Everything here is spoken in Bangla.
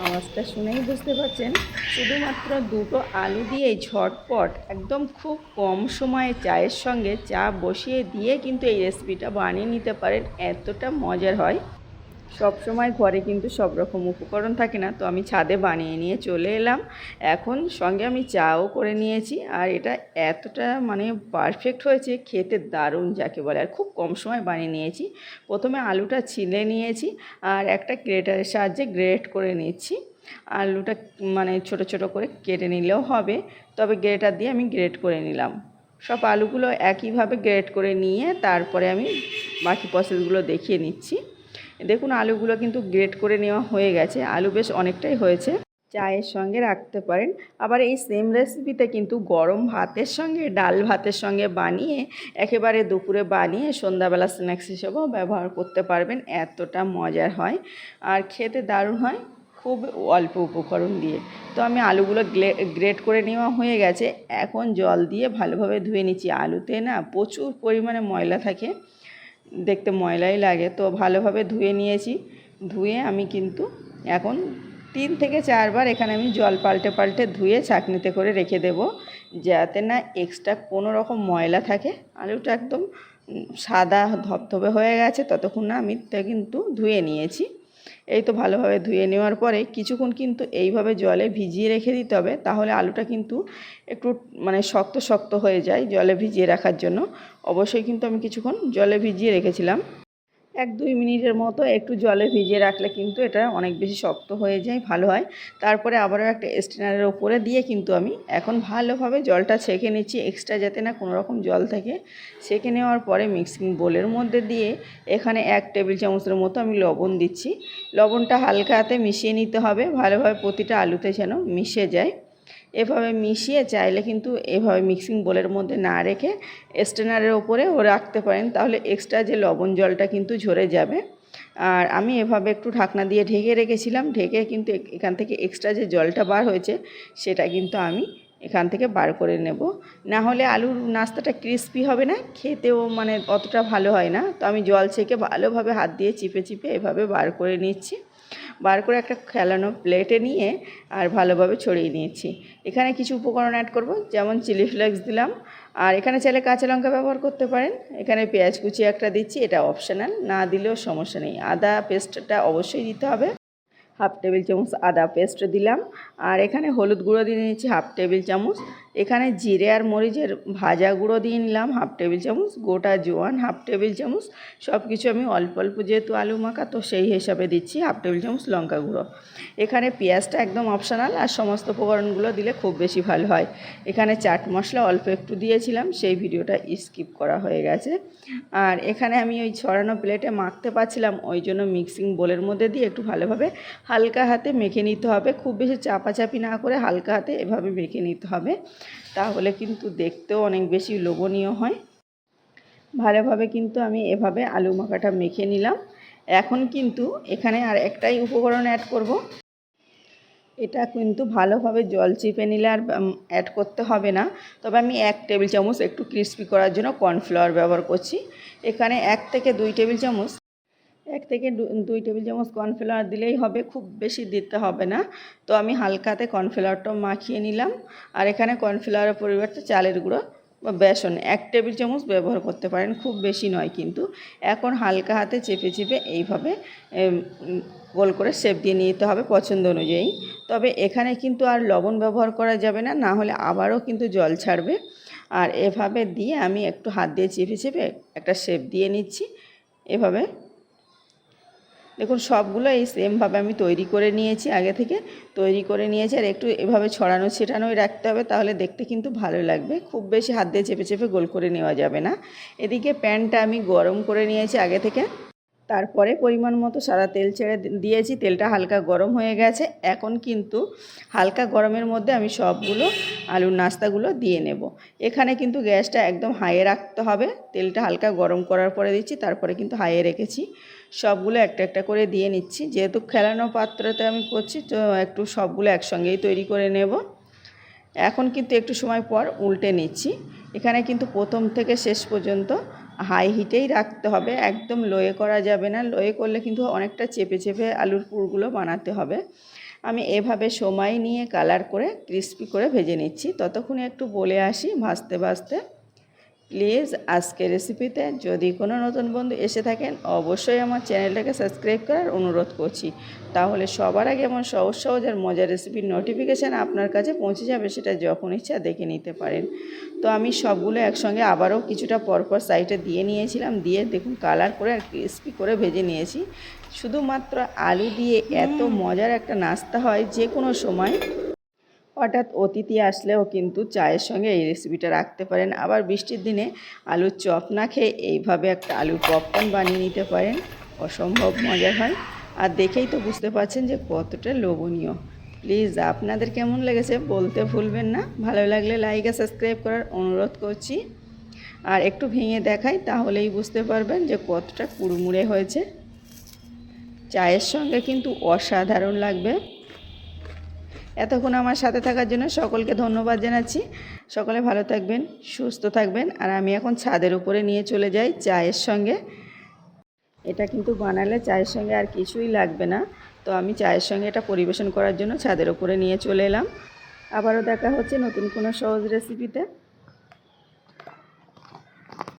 আওয়াজটা শুনেই বুঝতে পারছেন শুধুমাত্র দুটো আলু দিয়েই ঝটপট একদম খুব কম সময়ে চায়ের সঙ্গে চা বসিয়ে দিয়ে কিন্তু এই রেসিপিটা বানিয়ে নিতে পারেন। এতটা মজার হয়। সব সময় ঘরে কিন্তু সব রকম উপকরণ থাকে না, তো আমি ছাদে বানিয়ে নিয়ে চলে এলাম। এখন সঙ্গে আমি চাও করে নিয়েছি, আর এটা এতটা পারফেক্ট হয়েছে, খেতে দারুণ যাকে বলে। আর খুব কম সময় বানিয়ে নিয়েছি। প্রথমে আলুটা ছিলে নিয়েছি আর একটা গ্রেটারের সাহায্যে গ্রেট করে নিচ্ছি। আলুটা ছোট ছোট করে কেটে নিলেও হবে, তবে গ্রেটার দিয়ে আমি গ্রেট করে নিলাম। সব আলুগুলো একইভাবে গ্রেট করে নিয়ে তারপরে আমি বাকি প্রসেসগুলো দেখিয়ে নিচ্ছি। দেখুন আলুগুলো কিন্তু গ্রেট করে নেওয়া হয়ে গেছে। আলু বেশ অনেকটাই হয়েছে, চায়ের সঙ্গে রাখতে পারেন। আবার এই সেম রেসিপিতে কিন্তু গরম ভাতের সঙ্গে, ডাল ভাতের সঙ্গে বানিয়ে একেবারে দুপুরে বানিয়ে সন্ধ্যাবেলা স্ন্যাক্স হিসেবেও ব্যবহার করতে পারবেন। এতটা মজার হয় আর খেতে দারুণ হয়, খুব অল্প উপকরণ দিয়ে। তো আমি আলুগুলো গ্রেট করে নেওয়া হয়ে গেছে। এখন জল দিয়ে ভালোভাবে ধুয়ে নিচ্ছি। আলুতে না প্রচুর পরিমাণে ময়লা থাকে, দেখতে ময়লাই লাগে, তো ভালোভাবে ধুয়ে নিয়েছি। ধুয়ে আমি কিন্তু এখন 3 থেকে 4 বার এখানে আমি জল পাল্টে পাল্টে ধুয়ে ছাঁকনিতে করে রেখে দেব, যাতে না এক্সট্রা কোনো রকম ময়লা থাকে। আলুটা একদম সাদা ধবধবে হয়ে গেছে, ততক্ষণ না আমি কিন্তু ধুয়ে নিয়েছি। এই তো ভালোভাবে ধুয়ে নেওয়ার পরে কিছুক্ষণ কিন্তু এইভাবে জলে ভিজিয়ে রেখে দিতে হবে, তাহলে আলুটা কিন্তু একটু শক্ত শক্ত হয়ে যায়। জলে ভিজিয়ে রাখার জন্য অবশ্যই কিন্তু আমি কিছুক্ষণ জলে ভিজিয়ে রেখেছিলাম। 1-2 মিনিটের মতো একটু জলে ভিজিয়ে রাখলে কিন্তু এটা অনেক বেশি শক্ত হয়ে যায়, ভালো হয়। তারপরে আবারও একটা স্ট্রেনারের ওপরে দিয়ে কিন্তু আমি এখন ভালোভাবে জলটা ছেঁকে নিচ্ছি, এক্সট্রা যাতে না কোনো রকম জল থাকে। ছেঁকে নেওয়ার পরে মিক্সিং বোলের মধ্যে দিয়ে এখানে 1 টেবিল চামচের মতো আমি লবণ দিচ্ছি। লবণটা হালকা হাতে মিশিয়ে নিতে হবে, ভালোভাবে প্রতিটা আলুতে যেন মিশে যায়। এভাবে মিশিয়ে চাইলে কিন্তু এভাবে মিক্সিং বোলের মধ্যে না রেখে স্ট্রেনারের ওপরেও রাখতে পারেন, তাহলে এক্সট্রা যে লবণ জলটা কিন্তু ঝরে যাবে। আর আমি এভাবে একটু ঢাকনা দিয়ে ঢেকে রেখেছিলাম। ঢেকে কিন্তু এখান থেকে এক্সট্রা যে জলটা বার হয়েছে সেটা কিন্তু আমি এখান থেকে বার করে নেব, না হলে আলুর নাস্তাটা ক্রিস্পি হবে না, খেতেও অতটা ভালো হয় না। তো আমি জল ছেঁকে ভালোভাবে হাত দিয়ে চিপে চিপে এভাবে বার করে নিচ্ছি। বার করে একটা খেলানো প্লেটে নিয়ে আর ভালোভাবে ছড়িয়ে নিয়েছি। এখানে কিছু উপকরণ অ্যাড করব, যেমন চিলি ফ্লেক্স দিলাম, আর এখানে চাইলে কাঁচা লঙ্কা ব্যবহার করতে পারেন। এখানে পেঁয়াজ কুচি একটা দিচ্ছি, এটা অপশনাল, না দিলেও সমস্যা নেই। আদা পেস্টটা অবশ্যই দিতে হবে, 1/2 টেবিল চামচ আদা পেস্ট দিলাম। আর এখানে হলুদ গুঁড়ো দিয়ে নিচ্ছি 1/2 টেবিল চামচ। এখানে জিরে আর মরিচের ভাজা গুঁড়ো দিয়ে নিলাম 1/2 টেবিল চামচ। গোটা জোয়ান 1/2 টেবিল চামচ। সব কিছু আমি অল্প অল্প, যেহেতু আলু মাখা তো সেই হিসাবে দিচ্ছি। 1/2 টেবিল চামচ লঙ্কা গুঁড়ো। এখানে পেঁয়াজটা একদম অপশনাল, আর সমস্ত উপকরণগুলো দিলে খুব বেশি ভালো হয়। এখানে চাট মশলা অল্প একটু দিয়েছিলাম, সেই ভিডিওটা স্কিপ করা হয়ে গেছে। আর এখানে আমি ওই ছড়ানো প্লেটে মাখতে পারছিলাম, ওই জন্য মিক্সিং বোলের মধ্যে দিয়ে একটু ভালোভাবে হালকা হাতে মেখে নিতে হবে। খুব বেশি চাপাচাপি না করে হালকা হাতে এভাবে মেখে নিতে হবে, তাহলে কিন্তু দেখতেও অনেক বেশি লোভনীয় হয়। ভালোভাবে কিন্তু আমি এভাবে আলু মাখাটা মেখে নিলাম। এখন কিন্তু এখানে আর একটাই উপকরণ অ্যাড করব। এটা কিন্তু ভালোভাবে জল চিপে নিলে আর অ্যাড করতে হবে না, তবে আমি 1 টেবিল চামচ একটু ক্রিস্পি করার জন্য কর্নফ্লাওয়ার ব্যবহার করছি। এখানে 1 থেকে 2 টেবিল চামচ 1 থেকে 2 টেবিল চামচ কর্নফ্লাওয়ার দিলেই হবে, খুব বেশি দিতে হবে না। তো আমি হালকাতে কর্নফ্লাওয়ারটাও মাখিয়ে নিলাম। আর এখানে কর্নফ্লাওয়ারের পরিবর্তে চালের গুঁড়ো বা বেসন 1 টেবিল চামচ ব্যবহার করতে পারেন, খুব বেশি নয় কিন্তু। এখন হালকা হাতে চেপে চেপে এইভাবে গোল করে শেপ দিয়ে নিতে হবে পছন্দ অনুযায়ী। তবে এখানে কিন্তু আর লবণ ব্যবহার করা যাবে না, না হলে আবারও কিন্তু জল ছাড়বে। আর এভাবে দিয়ে আমি একটু হাত দিয়ে চেপে চেপে একটা শেপ দিয়ে নিচ্ছি। এভাবে দেখুন সবগুলো এই সেমভাবে আমি তৈরি করে নিয়েছি, আগে থেকে তৈরি করে নিয়েছি। আর একটু এভাবে ছড়ানো ছিটানোই রাখতে হবে, তাহলে দেখতে কিন্তু ভালো লাগবে। খুব বেশি হাত দিয়ে চেপে চেপে গোল করে নেওয়া যাবে না। এদিকে প্যানটা আমি গরম করে নিয়েছি আগে থেকে, তারপরে পরিমাণ মতো সাদা তেল ছেড়ে দিয়েছি। তেলটা হালকা গরম হয়ে গেছে। এখন কিন্তু হালকা গরমের মধ্যে আমি সবগুলো আলুর নাস্তাগুলো দিয়ে নেব। এখানে কিন্তু গ্যাসটা একদম হাইয়ে রাখতে হবে। তেলটা হালকা গরম করার পরে দিচ্ছি, তারপরে কিন্তু হাইয়ে রেখেছি। সবগুলো একটা একটা করে দিয়ে নিচ্ছি, যেহেতু খেলানো পাত্রতে আমি করছি, তো একটু সবগুলো একসঙ্গেই তৈরি করে নেব। এখন কিন্তু একটু সময় পর উল্টে নিচ্ছি। এখানে কিন্তু প্রথম থেকে শেষ পর্যন্ত হাই হিটেই রাখতে হবে, একদম লোয়ে করা যাবে না। লোয়ে করলে কিন্তু অনেকটা চেপে চেপে আলুর পুরগুলো বানাতে হবে। আমি এভাবে সময় নিয়ে কালার করে ক্রিস্পি করে ভেজে নিচ্ছি। ততক্ষণে একটু বলে আসি ভাজতে ভাজতে, প্লিজ আজকের রেসিপিতে যদি কোনো নতুন বন্ধু এসে থাকেন অবশ্যই আমার চ্যানেলটাকে সাবস্ক্রাইব করার অনুরোধ করছি। তাহলে সবার আগে এমন সহজ সহজ আর মজার রেসিপির নোটিফিকেশান আপনার কাছে পৌঁছে যাবে, সেটা যখন ইচ্ছা দেখে নিতে পারেন। তো আমি সবগুলো একসঙ্গে আবারও কিছুটা পরপর সাইডে দিয়ে নিয়েছিলাম, দিয়ে দেখুন কালার করে আর ক্রিস্পি করে ভেজে নিয়েছি। শুধুমাত্র আলু দিয়ে এত মজার একটা নাস্তা হয় যে কোনো সময়। হঠাৎ অতিথি আসলেও কিন্তু চায়ের সঙ্গে এই রেসিপিটা রাখতে পারেন। আবার বৃষ্টির দিনে আলুর চপ না খেয়ে এইভাবে একটা আলুর পপকর্ন বানিয়ে নিতে পারেন, অসম্ভব মজার হয়। আর দেখেই তো বুঝতে পারছেন যে কতটা লোভনীয়। প্লিজ আপনাদের কেমন লেগেছে বলতে ভুলবেন না। ভালো লাগলে লাইক আর সাবস্ক্রাইব করার অনুরোধ করছি। আর একটু ভেঙে দেখাই তাহলেই বুঝতে পারবেন যে কতটা কুড়মুড়ে হয়েছে। চায়ের সঙ্গে কিন্তু অসাধারণ লাগবে। এতক্ষণ আমার সাথে থাকার জন্য সকলকে ধন্যবাদ জানাচ্ছি। সকলে ভালো থাকবেন, সুস্থ থাকবেন। আর আমি এখন ছাদের উপরে নিয়ে চলে যাই চায়ের সঙ্গে। এটা কিন্তু বানালে চায়ের সঙ্গে আর কিছুই লাগবে না। তো আমি চায়ের সঙ্গে এটা পরিবেশন করার জন্য ছাদের উপরে নিয়ে চলে এলাম। আবারও দেখা হচ্ছে নতুন কোনো সহজ রেসিপিতে।